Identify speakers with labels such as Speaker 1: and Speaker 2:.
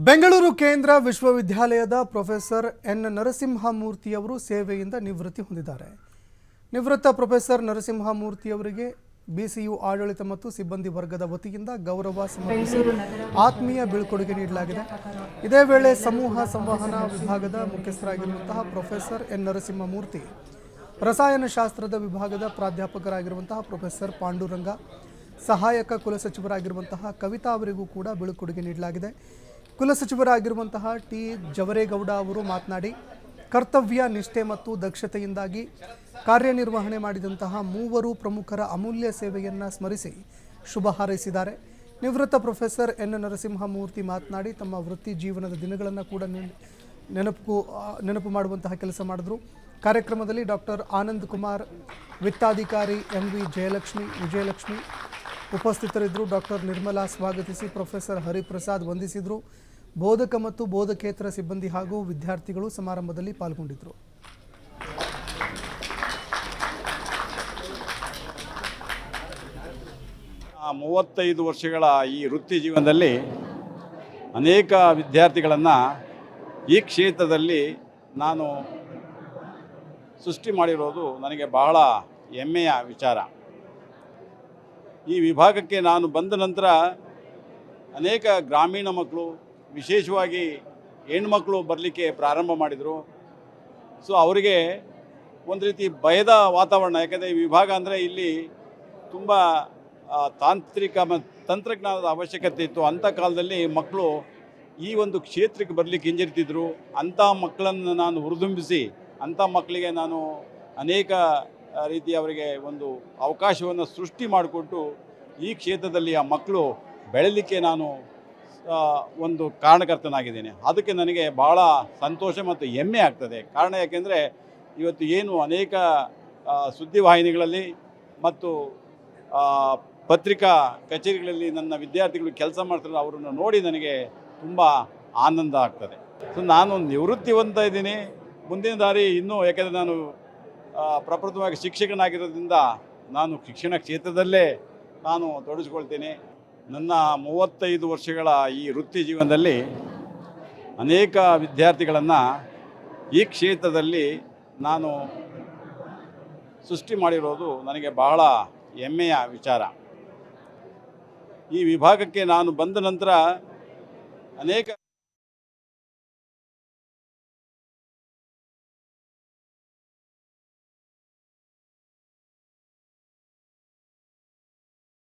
Speaker 1: ಬೆಂಗಳೂರು ಕೇಂದ್ರ ವಿಶ್ವವಿದ್ಯಾಲಯದ professor N ನರಸಿಂಹಮೂರ್ತಿಯವರು ಸೇವೆಯಿಂದ ನಿವೃತ್ತಿ ಹೊಂದಿದ್ದಾರೆ. ನಿವೃತ್ತ ಪ್ರೊಫೆಸರ್ ನರಸಿಂಹಮೂರ್ತಿಯವರಿಗೆ ಬಿಸಿಯು ಆಡಳಿತ ಮತ್ತು ಸಿಬ್ಬಂದಿ ವರ್ಗದ ವತಿಯಿಂದ ಗೌರವ ಸಮರ್ಪಿಸಿ ಆತ್ಮೀಯ ಬೀಳ್ಕೊಡುಗೆ ನೀಡಲಾಗಿದೆ. ಇದೇ ವೇಳೆ ಸಮೂಹ ಸಂವಹನ ವಿಭಾಗದ ಮುಖ್ಯಸ್ಥರಾಗಿರುವಂತಹ ಪ್ರೊಫೆಸರ್ ಎನ್ ನರಸಿಂಹಮೂರ್ತಿ, ರಸಾಯನಶಾಸ್ತ್ರದ ವಿಭಾಗದ ಪ್ರಾಧ್ಯಾಪಕರಾಗಿರುವಂತಹ ಪ್ರೊಫೆಸರ್ ಪಾಂಡುರಂಗ, ಸಹಾಯಕ ಕುಲಸಚಿವರಾಗಿರುವಂತಹ ಕವಿತಾ ಅವರಿಗೂ ಕೂಡ ಬೀಳ್ಕೊಡುಗೆ ನೀಡಲಾಗಿದೆ. ಕುಲಸಚಿವರಾಗಿರುವಂತಹ ಟಿ ಜವರೇಗೌಡ ಅವರು ಮಾತನಾಡಿ, ಕರ್ತವ್ಯ ನಿಷ್ಠೆ ಮತ್ತು ದಕ್ಷತೆಯಿಂದಾಗಿ ಕಾರ್ಯನಿರ್ವಹಣೆ ಮಾಡಿದಂತಹ ಮೂವರು ಪ್ರಮುಖರ ಅಮೂಲ್ಯ ಸೇವೆಯನ್ನು ಸ್ಮರಿಸಿ ಶುಭ ಹಾರೈಸಿದ್ದಾರೆ. ನಿವೃತ್ತ ಪ್ರೊಫೆಸರ್ ಎನ್ ನರಸಿಂಹಮೂರ್ತಿ ಮಾತನಾಡಿ, ತಮ್ಮ ವೃತ್ತಿ ಜೀವನದ ದಿನಗಳನ್ನು ಕೂಡ ನೆನಪು ಮಾಡುವಂತಹ ಕೆಲಸ ಮಾಡಿದ್ರು. ಕಾರ್ಯಕ್ರಮದಲ್ಲಿ ಡಾಕ್ಟರ್ ಆನಂದ್ ಕುಮಾರ್, ವಿತ್ತಾಧಿಕಾರಿ MV ವಿಜಯಲಕ್ಷ್ಮಿ ಉಪಸ್ಥಿತರಿದ್ದರು. ಡಾಕ್ಟರ್ ನಿರ್ಮಲಾ ಸ್ವಾಗತಿಸಿ ಪ್ರೊಫೆಸರ್ ಹರಿಪ್ರಸಾದ್ ವಂದಿಸಿದರು. ಬೋಧಕ ಮತ್ತು ಬೋಧಕೇತರ ಸಿಬ್ಬಂದಿ ಹಾಗೂ ವಿದ್ಯಾರ್ಥಿಗಳು ಸಮಾರಂಭದಲ್ಲಿ ಪಾಲ್ಗೊಂಡಿದ್ದರು.
Speaker 2: ಆ 35 ವರ್ಷಗಳ ಈ ವೃತ್ತಿ ಜೀವನದಲ್ಲಿ ಅನೇಕ ವಿದ್ಯಾರ್ಥಿಗಳನ್ನು ಈ ಕ್ಷೇತ್ರದಲ್ಲಿ ನಾನು ಸೃಷ್ಟಿ ಮಾಡಿರೋದು ನನಗೆ ಬಹಳ ಹೆಮ್ಮೆಯ ವಿಚಾರ. ಈ ವಿಭಾಗಕ್ಕೆ ನಾನು ಬಂದ ನಂತರ ಅನೇಕ ಗ್ರಾಮೀಣ ಮಕ್ಕಳು, ವಿಶೇಷವಾಗಿ ಹೆಣ್ಮಕ್ಳು ಬರಲಿಕ್ಕೆ ಪ್ರಾರಂಭ ಮಾಡಿದರು. ಸೊ ಅವರಿಗೆ ಒಂದು ರೀತಿ ಭಯದ ವಾತಾವರಣ, ಯಾಕಂದರೆ ಈ ವಿಭಾಗ ಅಂದರೆ ಇಲ್ಲಿ ತುಂಬ ತಂತ್ರಜ್ಞಾನದ ಅವಶ್ಯಕತೆ ಇತ್ತು. ಅಂಥ ಕಾಲದಲ್ಲಿ ಮಕ್ಕಳು ಈ ಒಂದು ಕ್ಷೇತ್ರಕ್ಕೆ ಬರಲಿಕ್ಕೆ ಹಿಂಜರಿತಿದ್ರು. ಅಂಥ ಮಕ್ಕಳನ್ನು ನಾನು ಹುರಿದುಂಬಿಸಿ ಅಂಥ ಮಕ್ಕಳಿಗೆ ನಾನು ಅನೇಕ ರೀತಿ ಅವರಿಗೆ ಒಂದು ಅವಕಾಶವನ್ನು ಸೃಷ್ಟಿ ಮಾಡಿಕೊಟ್ಟು ಈ ಕ್ಷೇತ್ರದಲ್ಲಿ ಆ ಮಕ್ಕಳು ಬೆಳೀಲಿಕ್ಕೆ ನಾನು ಒಂದು ಕಾರಣಕರ್ತನಾಗಿದ್ದೇನೆ. ಅದಕ್ಕೆ ನನಗೆ ಭಾಳ ಸಂತೋಷ ಮತ್ತು ಹೆಮ್ಮೆ ಆಗ್ತದೆ. ಕಾರಣ ಯಾಕೆಂದರೆ ಇವತ್ತು ಏನು ಅನೇಕ ಸುದ್ದಿವಾಹಿನಿಗಳಲ್ಲಿ ಮತ್ತು ಪತ್ರಿಕಾ ಕಚೇರಿಗಳಲ್ಲಿ ನನ್ನ ವಿದ್ಯಾರ್ಥಿಗಳು ಕೆಲಸ ಮಾಡ್ತಾರೆ, ಅವರನ್ನು ನೋಡಿ ನನಗೆ ತುಂಬ ಆನಂದ ಆಗ್ತದೆ. ಸೊ ನಾನು ನಿವೃತ್ತಿ ಹೊಂದ್ತಾ ಇದ್ದೀನಿ. ಮುಂದಿನ ದಾರಿ ಇನ್ನೂ, ಯಾಕೆಂದರೆ ನಾನು ಪ್ರಪ್ರಥಮವಾಗಿ ಶಿಕ್ಷಕನಾಗಿರೋದ್ರಿಂದ ನಾನು ಶಿಕ್ಷಣ ಕ್ಷೇತ್ರದಲ್ಲೇ ನಾನು ತೊಡಗಿಸ್ಕೊಳ್ತೇನೆ. ನನ್ನ 35 ವರ್ಷಗಳ ಈ ವೃತ್ತಿ ಜೀವನದಲ್ಲಿ ಅನೇಕ ವಿದ್ಯಾರ್ಥಿಗಳನ್ನು ಈ ಕ್ಷೇತ್ರದಲ್ಲಿ ನಾನು ಸೃಷ್ಟಿ ಮಾಡಿರೋದು ನನಗೆ ಬಹಳ ಹೆಮ್ಮೆಯ ವಿಚಾರ. ಈ ವಿಭಾಗಕ್ಕೆ ನಾನು ಬಂದ ನಂತರ ಅನೇಕ